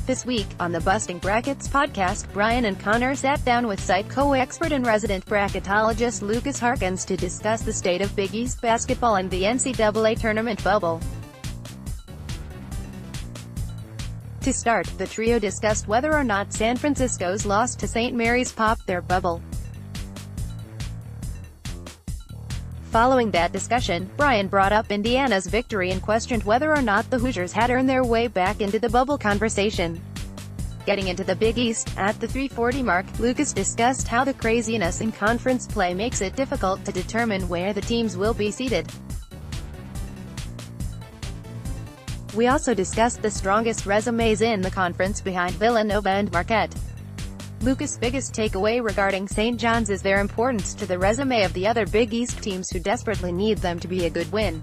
This week, on the Busting Brackets podcast, Brian and Connor sat down with Psycho expert and resident bracketologist Lukas Harkins to discuss the state of Big East basketball and the NCAA Tournament bubble. To start, the trio discussed whether or not San Francisco's loss to St. Mary's popped their bubble. Following that discussion, Brian brought up Indiana's victory and questioned whether or not the Hoosiers had earned their way back into the bubble conversation. Getting into the Big East, at the 3:40 mark, Lukas discussed how the craziness in conference play makes it difficult to determine where the teams will be seated. We also discussed the strongest resumes in the conference behind Villanova and Marquette. Lukas' biggest takeaway regarding St. John's is their importance to the resume of the other Big East teams who desperately need them to be a good win.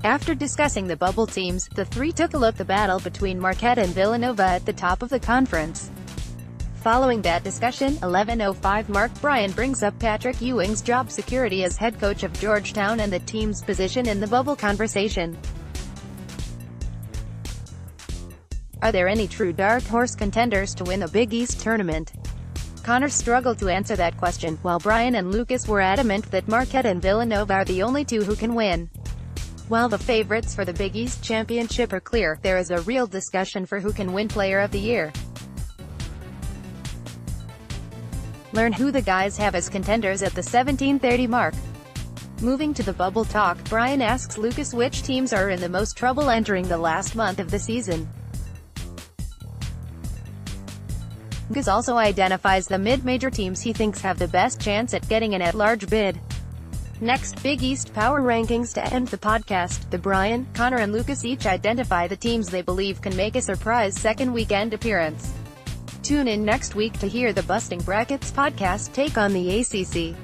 After discussing the bubble teams, the three took a look at the battle between Marquette and Villanova at the top of the conference. Following that discussion, 11:05 mark, Brian brings up Patrick Ewing's job security as head coach of Georgetown and the team's position in the bubble conversation. Are there any true dark horse contenders to win the Big East tournament? Connor struggled to answer that question, while Brian and Lukas were adamant that Marquette and Villanova are the only two who can win. While the favorites for the Big East championship are clear, there is a real discussion for who can win Player of the Year. Learn who the guys have as contenders at the 17:30 mark. Moving to the bubble talk, Brian asks Lukas which teams are in the most trouble entering the last month of the season. Lukas also identifies the mid-major teams he thinks have the best chance at getting an at-large bid. Next, Big East power rankings to end the podcast. Brian, Connor and Lukas each identify the teams they believe can make a surprise second weekend appearance. Tune in next week to hear the Busting Brackets podcast take on the ACC.